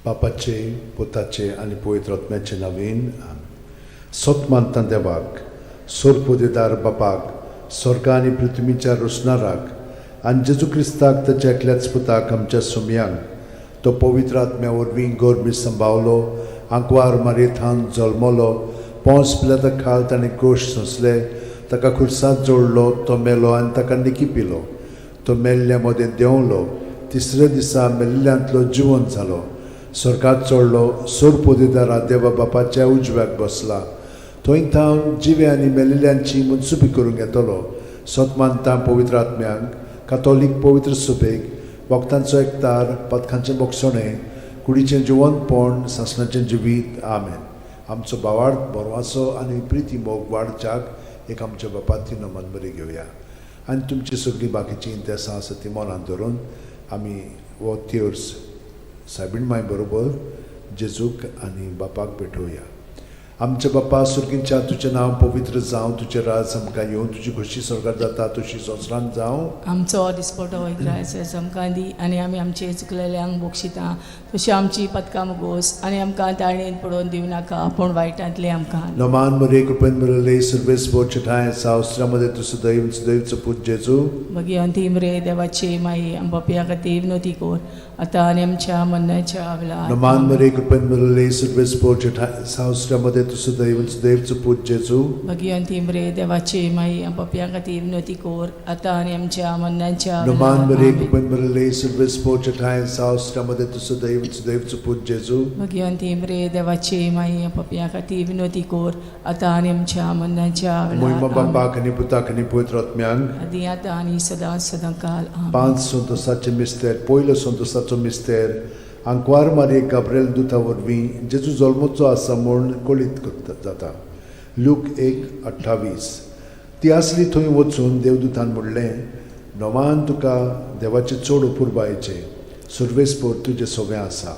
बापाचे, पुताचे आनी पवित्र आत्म्याचे नांवेन सोत मानता देवाक, सोरपोदेदार बापाक, स्वर्ग आनी पृथ्वीच्या रोसणाराक आनी जेजू क्रिस्ताक ताच्या एकल्याच पुताक आमच्या सुमयांक तो पवित्र आत्म्या वरवीं गोरबी संभावलो, आंकवार मारयेंत जल्मलो, पोंस पिलाता खाल ताणें गोश सोंसले, ताका खुर्सांत जोडलो, तो मेलो आनी ताका निकी पिलो, तो मेल्ल्या मदें देंवलो, तिसऱ्या दिसा मेल्ल्यांतलो जिवंत जालो, स्वर्गात चडलो, सोरपोदेदारा देवा बापाच्या उजव्याक बसला, थंय थावन जिवे आनी मेलिल्ल्यांची मनसुबी करूंक येतलो. सोत मानता पवित्र आत्म्यांक, कातोलीक पवित्र सुबेक, वखदांचो एकतार, पथकांचें मोगसणें, कुडीचें जिवंतपण, सासणाचें जिवीत. आमेन. आमचो भावार्थ बरवासो आनी प्रिती मोग वाडच्याक एक आमच्या बापाची नमन बरी घेवया आनी तुमची सगळीं बाकीची इंतेसां आसा ती मनांत धरून आमी हो तिर्स सायबीण माय बरोबर जेजूक आनी बापाक भेटोवया. आमचे बापा सुर्गींच्या तुजें नांव पवित्र जावं, तुजें राज आमकां येवं, तुजी खोशी स्वर्गांत जाता तशी संवसारांत जावं. आमचो दिसपटो वैद्रायचो आमकां दी आनी आमी आमचे चुकलेल्यांक बक्षिता तशी आमची पदकां मुगोस आनी आमकां ताळणेन पडोवन दिवं नाका पूण वायटांतले आमकां. नमान मरे कृपेन मरले सर्वेस बोचे ठाय सावस्त्रामध्ये तुझं दैवचं पूज जेजू मगी अंती मरे देवाची माई आंबापिया खातीर विनोती कोर आतां आनी आमच्या मरणाच्या वेळार. नमान मरे कृपेन मरले सर्वेस बोचे ठाय सावस्त्रामध्ये तुझं दैवचं पूज जेजू मगी अंती मरे देवाची माई आंबापिया खातीर विनोती कोर आतां आनी आमच्या मरणाच्या नमान वेळार. मरे कृपेन मरले सर्वेस बोचे ठाय सावस्त्रामध्ये तुझं दैवचं पूज जेजू मगी अंती मरे देवाची माई आंबापिया खातीर विनोती कोर आतां आनी आमच्या मरणाच्या मोहिमा वेळार. बापाक आनी पुताक आनी पवित्र आत्म्यांक. आदी आतां आनी सदां सदांकाल. आमेन. 5 संतोसाचे मिस्तेर, पयलो संतोसाचो मिस्तेर, आंकवार मारये गाब्रिएल दुता वरवीं जेजू जल्मोचो आसा म्हूण कळीत जाता. लूक 1:28. ती आसली थंय वचून देवदूतान म्हणलें, नोमान तुका देवाचे चड उपुरबायेचें सर्वेस्पोर तुजें सगळें आसा.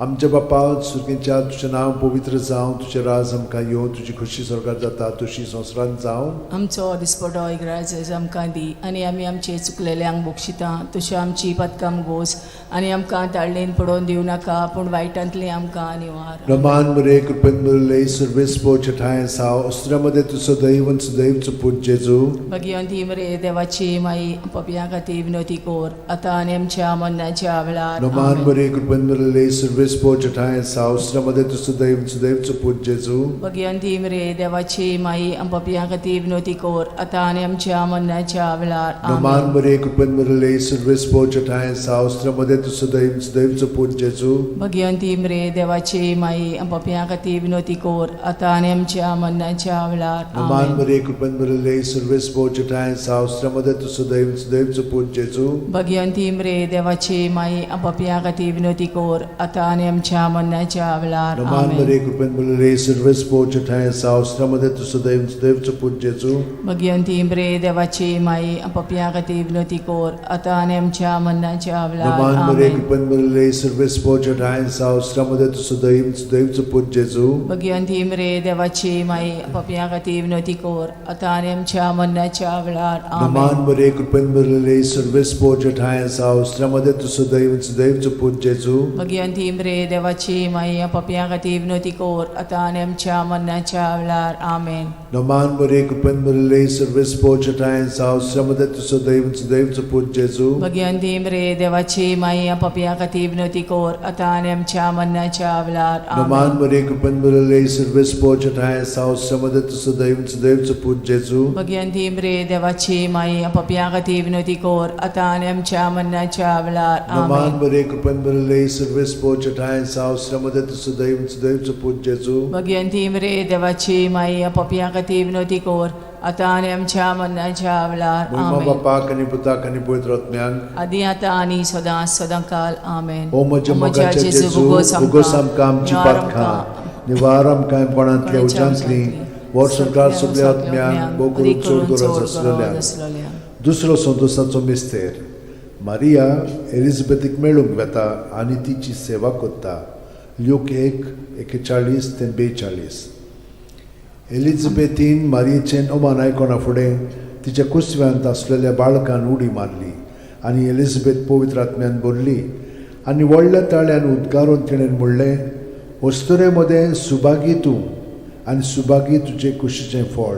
आमच्या बापा सुर्गींच्या तुजें नांव पवित्र जावं, तुजें राज आमकां येवं, तुजी खोशी स्वर्गांत जाता तशी संवसारांत जावं. आमचो दिसपटो इग्रायज आमकां दी आनी आमी आमचे चुकलेल्यांक बक्षिता तशें आमची पदकां मुगोस आनी आमकां ताळणेन पडोवन दिवं नाका पूण वायटांतली आमकां निवार. नमान मरे कृपेन मरले सर्वेस्पोर ठाय साव अस्त्रामध्ये तुझं दैवचं पूज जेजू भगवंती मरे देवाची माई पपिया खातीर विनोती कोर आतां आनी आमच्या मरणाच्या वेळार. नमान मरे कृपेन मरले सर्वेस्पोर ठाय साव अस्त्रामध्ये तुझं दैवचं पूज जेजू भगवंती मरे देवाची माई पपिया खातीर विनोती कोर आतां आनी आमच्या मरणाच्या वेळार. नमान मरे कृपेन मरले सर्वेस्पोर ठाय साव अस्त्रामध्ये तुझं दैवचं पूज जेजू भगवंती मरे देवाची माई पपिया खातीर विनोती कोर आतां आनी आमच्या मरणाच्या वेळार. नमान मरे कृपेन मरले सर्वेस्पोर ठाय साव अस्त्रामध्ये तुझं दैवचं पूज जेजू भगवंती मरे देवाची माई पपिया खातीर विनोती कोर आतां आनी आमच्या मरणाच्या वेळार. नमान मरे कृपेन मरले सर्वेस्पोर ठाय साव अस्त्रामध्ये तुझं दैवचं पूज जेजू भगवंती मरे देवाची माई पपिया खातीर विनोती कोर आतां आनी आमच्या मरणाच्या वेळार. नमान मरे कृपेन मरले सर्वेस्पोर ठाय साव अस्त्रामध्ये तुझं दैवचं पूज जेजू भगवंती मरे देवाची माई पपिया खातीर विनोती कोर आतां आनी आमच्या मरणाच्या वेळार. नमान मरे कृपेन मरले सर्वेस्पोर ठाय साव अस्त्रामध्ये तुझं दैवचं पूज जेजू भगवंती मरे देवाची माई पपिया खातीर विनोती कोर आतां आनी आमच्या मरणाच्या वेळार. आमेन. नमान मरे कृपेन मरले सर्वेस्पोर ठाय साव अस्त्रामध्ये तुझं दैवचं पूज जेजू भगवंती मरे देवाची माई पपिया खातीर विनोती कोर आतां आनी आमच्या मरणाच्या वेळार. नमान मरे कृपेन मरले सर्वेस्पोर ठाय साव अस्त्रामध्ये तुझं दैवचं पूज जेजू भगवंती मरे देवाची माई पपिया खातीर विनोती कोर आतां आनी आमच्या मरणाच्या वेळार. नमान मरे कृपेन मरले सर्वेस्पोर ठाय साव अस्त्रामध्ये तुझं दैवचं पूज जेजू भगवंती मरे देवाची माई पपिया खातीर विनोती कोर आतां आनी आमच्या मरणाच्या वेळार. मोहिमा बापाक आनी पुताक आनी पवित्र आत्म्यांक. आदी आतां आनी सदां सदांकाल. आमेन. ओ म्हज्या मोगाचे जेजू उगोस आमकां आमची पातखां निवार आमकां कोणांतल्या उज्यांतली वर सरकार सगळ्या आत्म्यांक बोगून चड गरज आसलेल्या. दुसरो संतोसाचो मिस्तेर, मारिया एलिझाबेथीक मेळूंक वेता आनी तिची सेवा करता. लूक 1:41-42. एलिझाबेथीन मारियेचें ओमान आयकोना फुडें तिच्या कुसव्यांत आसलेल्या बाळकान उडी मारली आनी एलिझाबेथ पवित्र आत्म्यान बोरली आनी व्हडल्या ताळ्यान उद्गारून तिणें म्हणलें, वस्तुरे मदें सुभागी तूं आनी सुभागी तुजें कुशीचें फळ.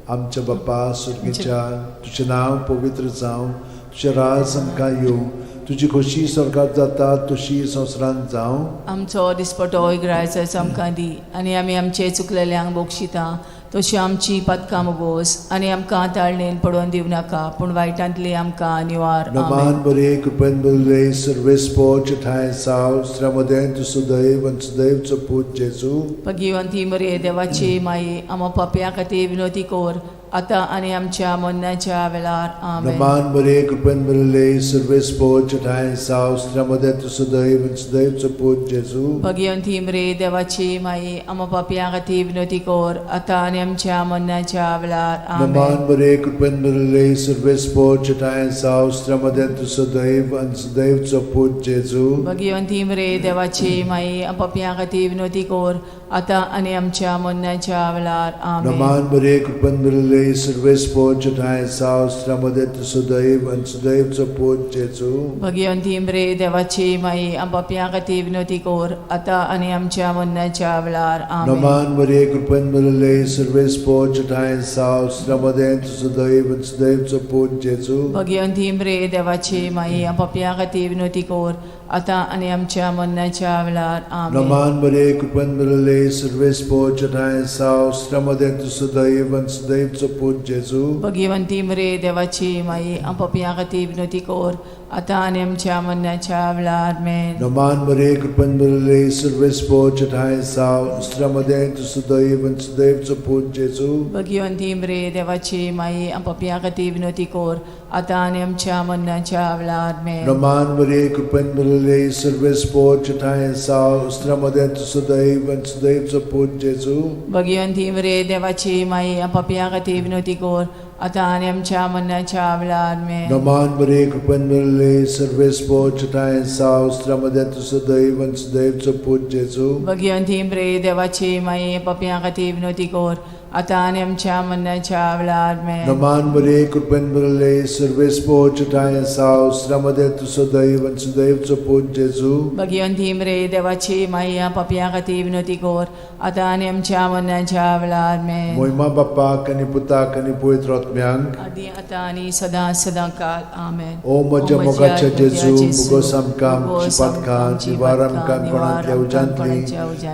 आमच्या बाप्पा सुर्गेच्या, तुजें नांव पवित्र जावं, तुजें राज आमकां येवं, तुजी खोशी स्वर्गांत जाता तशी संवसारांत जावं. आमचो दिसपटो इग्रायचो आमकां दी, आनी आमी आमचे चुकलेल्यांक बोगशिता तशी आमची पदकां मोगोस, आनी आमकां ताळणेन पडोवन दिवं नाका, पूण वायटांतली आमकां निवार. नमान बरे कृपेन भरले सर्वेस्पो ठाय साव श्रमदेन तू सुदैव आनी सुदैवचो पूत जेजू. भगिवंती मरे देवाची माये, आमो पापयां खातीर विनोदी कोर, आतां आनी आमच्या मरणाच्या वेळार. आमेन. नमान बरे कृपेन भरले सर्वेस्पो ठाय साव श्रमदेन तू सुदैव आनी सुदैवचो पूत जेजू. भगिवंती मरे देवाची माये, आमो पापयां खातीर विनोदी कोर, आतां आनी आमच्या मरणाच्या वेळार. आमेन. नमान बरे कृपेन भरले सर्वेस्पो ठाय साव श्रमदेन तू सुदैव आनी सुदैवचो पूत जेजू. भगिवंती मरे देवाची माये, आमो पापयां खातीर विनोदी कोर, आतां आनी आमच्या मरणाच्या वेळार. आमेन. नमान बरे कृपेन भरले सर्वेस्पो ठाय साव श्रमदेन तू सुदैव आनी सुदैवचो पूत जेजू. भगिवंती मरे देवाची माये, आमो पापयां खातीर विनोदी कोर, आतां आनी आमच्या मरणाच्या वेळार. आमेन. नमान बरे कृपेन भरले सर्वेस्पो ठाय साव श्रमदेन तू सुदैव आनी सुदैवचो पूत जेजू. भगिवंती मरे देवाची माये, आमो पापयां खातीर विनोदी कोर, आतां आनी आमच्या मरणाच्या वेळार. आमेन. नमान बरे कृपेन भरले सर्वेस्पो ठाय साव श्रमदेन तू सुदैव आनी सुदैवचो पूत जेजू. भगिवंती मरे देवाची माये, आमो पापयां खातीर विनोदी कोर, आतां आनी आमच्या मरणाच्या वेळार. आमेन. नमान बरे कृपेन भरले सर्वेस्पो ठाय साव श्रमदेन तू सुदैव आनी सुदैवचो पूत जेजू. भगिवंती मरे देवाची माये, आमो पापयां खातीर विनोदी कोर, आतां आनी आमच्या मरणाच्या वेळार. आमेन. नमान बरे कृपेन भरले सर्वेस्पो ठाय साव श्रमदेन तू सुदैव आनी सुदैवचो पूत जेजू. भगिवंती मरे देवाची माये, आमो पापयां खातीर विनोदी कोर, आतां आनी आमच्या मरणाच्या वेळार. आमेन. नमान बरे कृपेन भरले सर्वेस्पो ठाय साव श्रमदेन तू सुदैव आनी सुदैवचो पूत जेजू. भगिवंती मरे देवाची माये, पापयां खातीर विनोदी कोर, आतां आनी आमच्या मरणाच्या वेळार. आमेन. नमान बरे कृपेन भरले सर्वेस्पो ठाय साव श्रमदेन तू सुदैव आनी सुदैवचो पूत जेजू. भगिवंती मरे देवाची माये, पापयां खातीर विनोदी कोर, आतां आनी आमच्या मरणाच्या वेळार. आमेन. मोहिमा बाप्पाक आनी पुताक आनी पवित्र आत्म्यांक. आदी आतां आनी सदां सदांकाळ. आमेन. ओ म्हज्या मोगाच्या जेजू, मुगोस आमकां आमची पातकां, निवार आमकां कोणांतल्या उजांतली,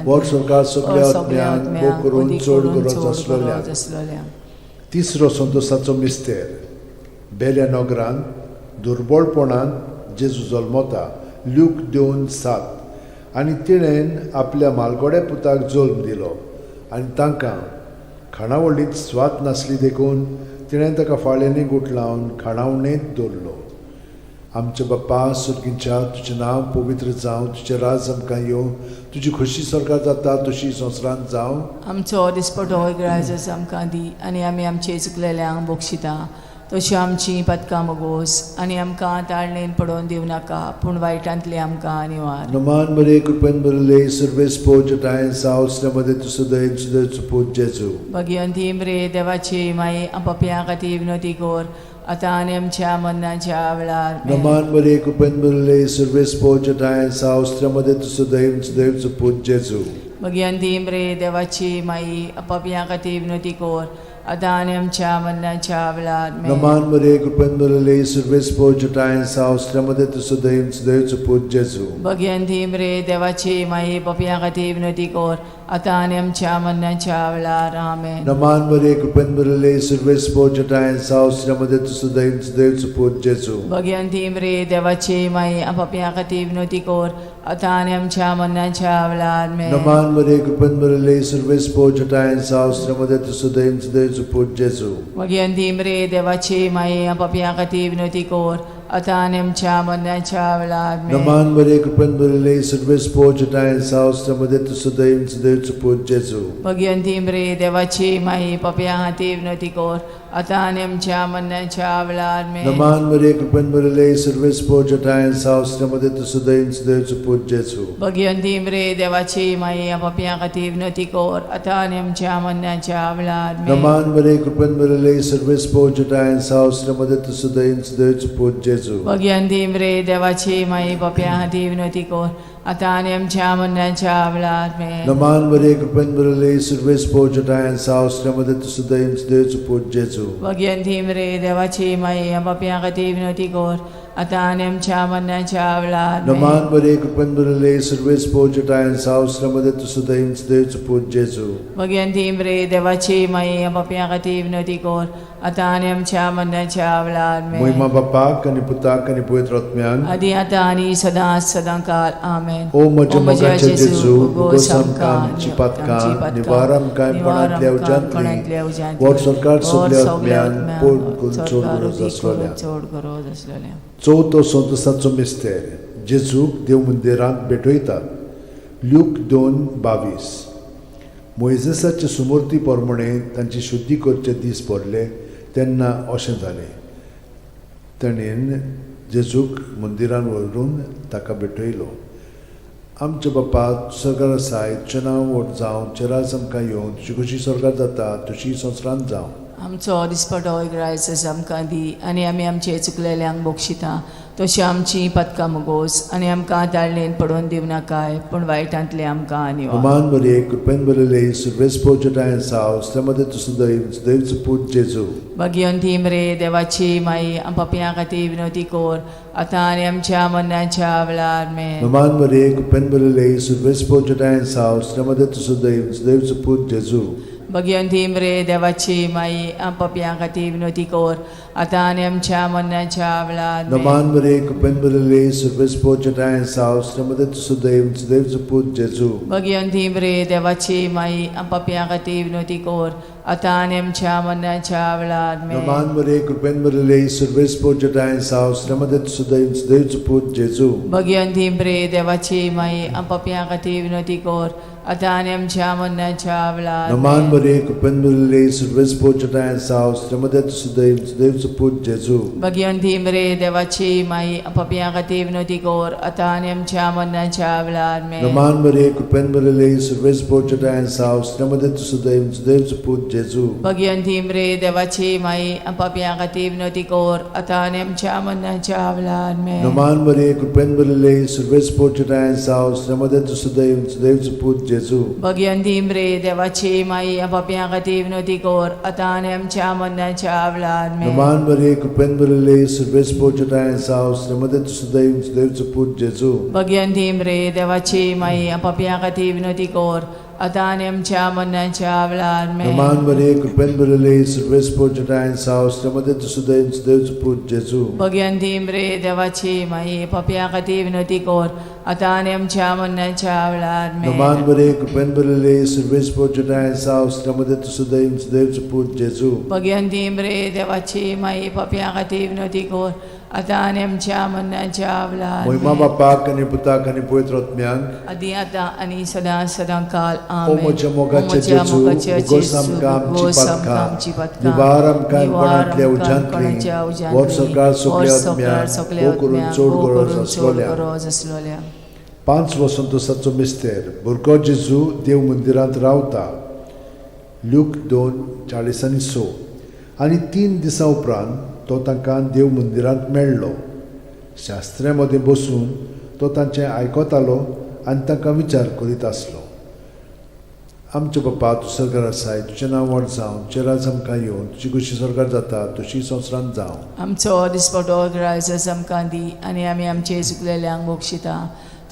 वर स्वर्गांत सगळ्या आत्म्यांक भोव करून चड गरज आसलेल्या. तिसरो संतोसाचो मिस्तेर. बेल्या नगरान दुर्बळपणान जेजू जल्मता. ल्यूक 2:7. आनी तिणेन आपल्या मालगोड्या पुताक जल्म दिलो, आनी तांकां खाणावळींत स्वात नासली देखून तिणें ताका फाळ्यांनी गुट लावन खाणावणेंत दवरलो. आमचे बाप्पा सुर्गीच्या, तुजें नांव पवित्र जावं, तुजें राज आमकां येवं, तुजी खोशी स्वर्गांत जाता तशी संवसारांत जावं. आमचो दिसपटो इग्रायज आमकां दी, आनी आमी आमचे चुकलेल्यांक बोगशिता तशी आमची पदकां मोगोस, आनी आमकां ताळणेन पडोवन दिवं नाका, पूण वायटांतली आमकां निवार. नमान बरे कृपेन भरले सर्वेस्पो ठाय साव श्रमदेन तू सुदैव सुदैवचो पूत जेजू. भगिवंती मरे देवाची माये, आमो पापयां खातीर विनोदी कोर, आतां आनी आमच्या मरणाच्या वेळार. आमेन. नमान बरे कृपेन भरले सर्वेस्पो ठाय साव श्रमदेन तू सुदैव सुदैवचो पूत जेजू. भगिवंती मरे देवाची माये, आमो पापयां खातीर विनोदी कोर, आतां आनी आमच्या मरणाच्या वेळार. आमेन. नमान बरे कृपेन भरले सर्वेस्पो ठाय साव श्रमदेन तू सुदैव सुदैवचो पूत जेजू. भगिवंती मरे देवाची माये, पापयां खातीर विनोदी कोर, आतां आनी आमच्या मरणाच्या वेळार. आमेन. नमान बरे कृपेन भरले सर्वेस्पो ठाय साव श्रमदेन तू सुदैव सुदैवचो पूत जेजू. भगिवंती मरे देवाची माये, आमो पापयां खातीर विनोदी कोर, आतां आनी आमच्या मरणाच्या वेळार. आमेन. नमान बरे कृपेन भरले सर्वेस्पो ठाय साव श्रमदेन तू सुदैव सुदैवचो पूत जेजू. भगिवंती मरे देवाची माये, आमो पापयां खातीर विनोदी कोर, आतां आनी आमच्या मरणाच्या वेळार. आमेन. नमान बरे कृपेन भरले सर्वेस्पो ठाय साव श्रमदेन तू सुदैव सुदैवचो पूत जेजू. भगिवंती मरे देवाची माये, पापयां खातीर विनोदी कोर, आता आणि आमच्या मरणाच्या वेळा आमेन. नमान मरे कृपन मरले सर्वेस पोचटाय सावस्त्रमध्ये तुसुदैन सुदैवचो पूज जेजू. भगवंती मरे देवाची माई आपापया खातीर विनंती कर आता आणि आमच्या मरणाच्या वेळा आमेन. नमान मरे कृपन मरले सर्वेस पोचटाय सावस्त्रमध्ये तुसुदैन सुदैवचो पूज जेजू. भगवंती मरे देवाची माई आपापया खातीर विनंती कर आता आणि आमच्या मरणाच्या वेळा आमेन. नमान मरे कृपन मरले सर्वेस पोचटाय सावस्त्रमध्ये तुसुदैन सुदैवचो पूज जेजू. भगवंती मरे देवाची माई आपापया खातीर विनंती कर आता आणि आमच्या मरणाच्या वेळा आमेन. नमान मरे कृपन मरले सर्वेस पोचटाय सावस्त्रमध्ये तुसुदैन सुदैवचो पूज जेजू. भगवंती मरे देवाची माई आपापया खातीर विनंती कर आता आणि आमच्या मरणाच्या वेळा आमेन. महिमा बापाक आनी पुताक आनी पवित्र आत्म्याक आदी आता आणि सदांकाळ आमेन. ओ म्हज्या जेजू उगोस आमकां आमची पातकां निवार आमकां कोणांतल्या उज्यांतली वोट सरकार सगल्या आत्म्यान पोट करून चोड गरज आसलोल्या. चड गरज आसलोल्या. चवथो संतोसाचो मिस्तेर जेजूक देव मंदिरांत भेटयतात. ल्यूक 2:22. मोइजेसाचे सुमूर्ती प्रमाणे तांची शुद्धी करचे दीस पडले तेन्ना अशें जालें. ताणेन जेजूक मंदिरान व्हरून ताका भेटयलो. आमचे बापा स्वर्गार आसाय तुजें नांव व्हड जावं तुजें राज आमकां येवं तुजी कशी स्वर्गार जाता तशी संवसारांत जावं. आमचो दिसपटो इग्रायस आमकां दी आनी आमी आमचे चुकलेल्यांक बक्षिता तशी आमची पदकां मोगोस आनी आमकां दाळणेन पडोवन दिवं नाकाय पूण वायटांतले आमकां आनी नमान मरे कृपेन बरले सर्वेस पोचटाय सावस्त्रमध्ये सुदैवचो पूज जेजू. भगवंती मरे देवाची माई आपापया खातीर विनंती कर आता आनी आमच्या मरणाच्या वेळा आमेन. नमान मरे कृपेन बरले सर्वेस पोचटाय सावस्त्रमध्ये सुदैवचो पूज जेजू. भगवंती मरे देवाची माई आपापया खातीर विनंती कर आता आनी आमच्या मरणाच्या वेळा आमेन. नमान मरे कृपेन बरले सर्वेस पोचटाय सावस्त्रमध्ये सुदैवचो पूज जेजू. भगवंती मरे देवाची माई आपापया खातीर विनंती कर आता आनी आमच्या मरणाच्या वेळा आमेन. नमान मरे कृपेन बरले सर्वेस पोचटाय सावस्त्रमध्ये सुदैवचो पूज जेजू. भगवंती मरे देवाची माई आपापया खातीर विनंती कर आता आनी आमच्या मरणाच्या वेळा आमेन. नमान मरे कृपेन बरले सर्वेस पोचटाय सावस्त्रमध्ये सुदैवचो पूज जेजू. भगवंती मरे देवाची माई आपापया खातीर विनंती कर आता आनी आमच्या मरणाच्या वेळा आमेन. नमान मरे कृपेन बरले सर्वेस पोचटाय सावस्त्रमध्ये सुदैवचो पूज जेजू. भगवंती मरे देवाची माई आपापया खातीर विनंती कर आता आनी आमच्या मरणाच्या वेळा आमेन. नमान मरे कृपेन बरले सर्वेस पोचटाय सावस्त्रमध्ये सुदैवचो पूज जेजू. भगवंती मरे देवाची माई आपापया खातीर विनंती कर आता आनी आमच्या मरणाच्या वेळा आमेन. नमान मरे कृपेन बरले सर्वेस पोचटाय सावस्त्रमध्ये सुदैवचो पूज जेजू. भगवंती मरे देवाची माई आपापया खातीर विनंती कर आता आनी आमच्या मरणाच्या वेळा आमेन. नमान मरे कृपेन बरले सर्वेस पोचटाय सावस्त्रमध्ये सुदैवचो पूज जेजू. भगवंती मरे देवाची माई आपापया खातीर विनंती कर आता आनी आमच्या मरणाच्या वेळा आमेन. नमान मरे कृपेन बरले सर्वेस पोचटाय सावस्त्रमध्ये सुदैवचो पूज जेजू. भगवंती मरे देवाची माई आपापया खातीर विनंती कर आता आनी आमच्या मरणाच्या वेळा महिमा आमेन. बापाक आनी पुताक आनी पवित्र आत्म्याक आदी आता आनी सदांकाळ ओ आमेन. म्हज्या मोगाचे जेजू उगोस आमकां आमची पातकां निवार आमकां कोणांतल्या उज्यांतली वोट सरकार सगल्या आत्म्याक करून चड गरज आसलोल्या. 5 संतोसाचो मिस्तेर भुरगो जेजू देव मंदिरांत रावता. ल्यूक 2:40-6. आनी 3 दिसां उपरांत तो तांकां देव मंदिरांत मेळ्ळो. शास्त्र्यां मदें बसून तो तांचें आयकतालो आनी तांकां विचार करीत आसलो. आमचे बापा तूं स्वर्गार आसाय तुजें नांव व्हड जावं तुजें राज आमकां येवं तुजी कशी स्वर्गार जाता तशी संवसारांत जावं. आमचो दिसपटो ग्रायस आमकां दी आनी आमी आमचे चुकलेल्यांक बक्षिता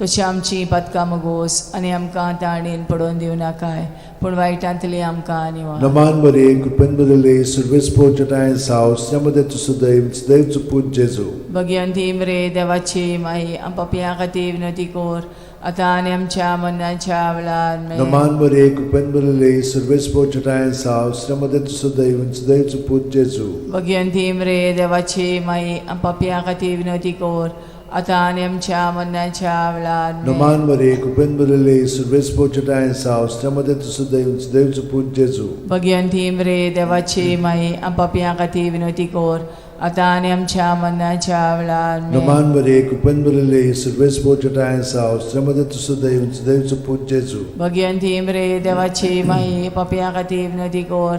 तशी आमची पदकां मोगोस आनी आमकां ताळणेन पडोवन दिवं नाकाय पूण वायटांतली आमकां आनी नमान मरे कृपेन बरले सर्वेस पोचटाय सावस्त्रमध्ये सुदैवचो पूज जेजू. भगवंती मरे देवाची माई आपापया खातीर विनंती कर आता आनी आमच्या मरणाच्या वेळा आमेन. नमान मरे कृपेन बरले सर्वेस पोचटाय सावस्त्रमध्ये सुदैवचो पूज जेजू. भगवंती मरे देवाची माई आपापया खातीर विनंती कर आता आणि आमच्या मरणाच्या वेळार Noman Maria, Cupen Bulele, Surves Pochata and South, Stramadet Sudeus, Deus Put Jesu. Bhagwanti मरे देवाची माई आपापिया खाती विनोती कोर आता आणि आमच्या मरणाच्या वेळार Noman Maria, Cupen Bulele, Surves Pochata and South, Stramadet Sudeus, Deus Put Jesu. Bhagwanti मरे देवाची माई आपापिया खाती विनोती कोर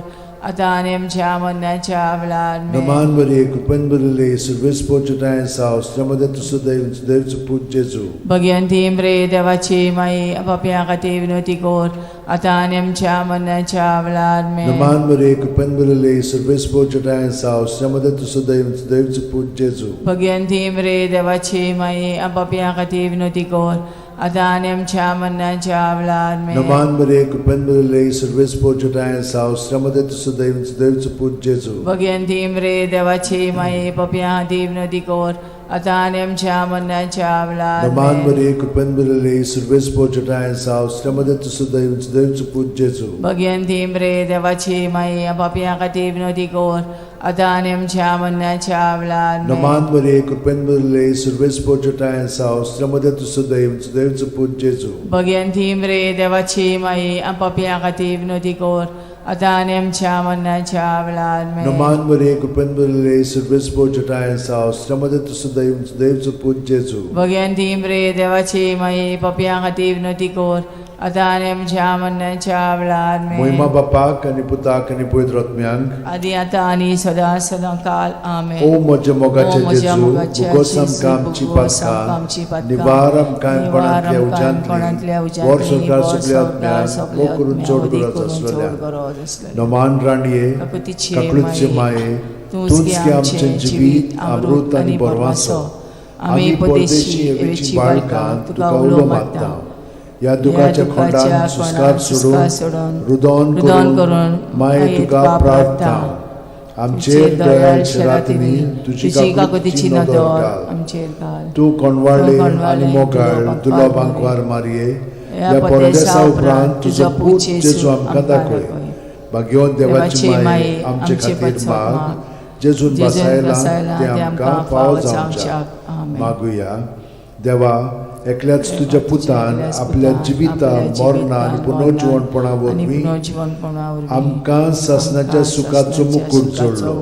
आता आणि आमच्या मरणाच्या वेळार Noman Maria, Cupen Bulele, Surves Pochata and South, Stramadet Sudeus, Deus Put Jesu. Bhagwanti मरे देवाची माई आपापिया खाती विनोती कोर आता आणि आमच्या मरणाच्या वेळार Noman Maria, Cupen Bulele, Surves Pochata and South, Stramadet Sudeus, Deus Put Jesu. Bhagwanti मरे देवाची माई आपापिया खाती विनोती कोर आता आणि आमच्या मरणाच्या वेळार Noman Maria, Cupen Bulele, Surves Pochata and South, Stramadet Sudeus, Deus Put Jesu. Bhagwanti मरे देवाची माई आपापिया खाती विनोती कोर आता आणि आमच्या मरणाच्या वेळार Noman Maria, Cupen Bulele, Surves Pochata and South, Stramadet Sudeus, Deus Put Jesu. Bhagwanti मरे देवाची माई आपापिया खाती विनोती कोर आता आणि आमच्या मरणाच्या वेळार Noman Maria, Cupen Bulele, Surves Pochata and South, Stramadet Sudeus, Deus Put Jesu. Bhagwanti मरे देवाची माई आपापिया खाती विनोती कोर आता आणि आमच्या मरणाच्या वेळार Noman Maria, Cupen Bulele, Surves Pochata and South, Stramadet Sudeus, Deus Put Jesu. Bhagwanti मरे देवाची माई आपापिया खाती विनोती कोर आता आणि आमच्या मरणाच्या वेळार Moima Bapak आणि Putak आणि Pavitr Atmyank. आदी आता आणि सदा सदा काल आमेन. O moja mogache O moja Jesu, mogache bugosam Jesu, kamci bugosam patka, kamci patka, nivaram kaim panatlia nivaram kaim ujantli, panatlia ujantli, vor sorkar vor subliatmyan, sorkar mokurun subliatmyan, chordurat kurun aswalya. chordurat aswalya. Noman raniye, Kakutiche kaklutche maye, tunski amche jivit, amrut आणि borvaso. आम्ही परदेशी एवेची बाळकां तुका उलो मागता. या दुखाच्या खोंडान सुस्कार सोडून रुदन करून माये तुका प्रार्थना. आमचेर दयाळ शरातीनी तुझी काकुतीची नदर घाल. आमचेर घाल. तू कोणवाळे आणि मोगाळ तुला बांकवार मारये या परदेसा उपरांत तुझो पूत जेजू आमकां दाखय. भाग्यवान देवाची माये आमचे खातीर माग, जेजून बसायला ते आमकां फावो जावच्याक मागुया. देवा, एकल्याच तुझ्या पुतान आपल्या जिविता मरणा आणि पुनर्जीवनपणा वरवीं आमकां सासणाच्या सुखाचो मुकुट जोडलो.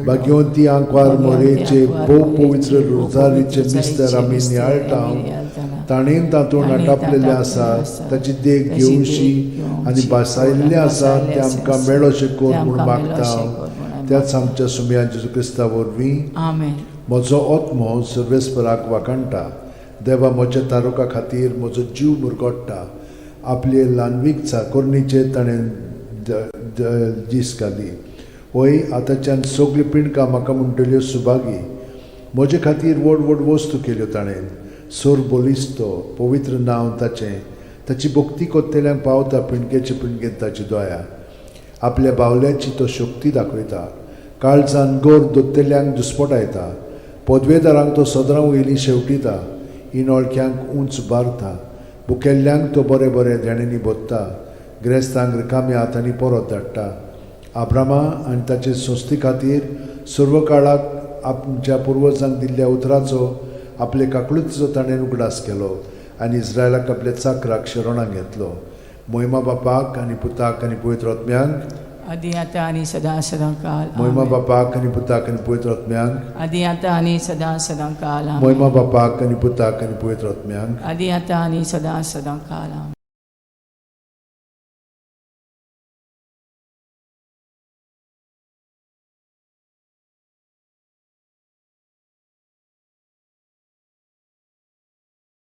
भाग्यवंती आंकवार मोरेचे भोव पवित्र रोजारीचे मिस्तर आमी नियाळटाव. ताणें तातूंत आटापलेले आसा ताची देख घेवशी आनी बसायल्ले आसा ते आमकां मेळोशे कोर म्हूण मागता. त्याच आमच्या सुमया जेजू क्रिस्ता वरवीं म्हजो आत्मो सर्वेस्पराक वाकणटा. देवा, म्हज्या तारुका खातीर म्हजो जीव मुरगोडटा. आपले ल्हानवीक चाकोरणीचे ताणें दीस घाली. वय आतांच्यान सगळी पिणकां म्हाका म्हणटल्यो सुभागी. म्हजे खातीर व्हड व्हड वस्तू केल्यो ताणें. सोर बोलिस्तो पवित्र नांव ताचें. ताची भक्ती कोत्तेल्यांक पावता पिणकेचे पिणकेंत ताची दया. आपल्या बावल्याची तो शक्ती दाखयता. काळजान गोर दोत्तेल्यांक दुस्पटायता. पदवेदारांक तो सदरां वयली शेवटिता. इनोळख्यांक उंच बारता. बुकेल्ल्यांक तो बरे बरे देणेनी बोत्ता. गिरेस्तांक रिकाम्या हातांनी परत धाडटा. आब्रामा आनी ताचे संस्थे खातीर सर्व काळाक आमच्या पुर्वजांक दिल्ल्या उतराचो आपले काकळुचो ताणें उगडास केलो आनी इस्रायलाक आपल्या चाकराक शरणांत घेतलो. मोहिमा बापाक आनी पुताक आनी पवित्र आत्म्यांक आदी आता आणि सदा सदा काल मोहिमा बापाक आनी पुताक आनी पवित्र आत्म्यांक आदी आता आणि सदा सदा काल मोहिमा बापाक आनी पुताक आनी पवित्र आत्म्यांक आदी आता आणि सदा सदा काल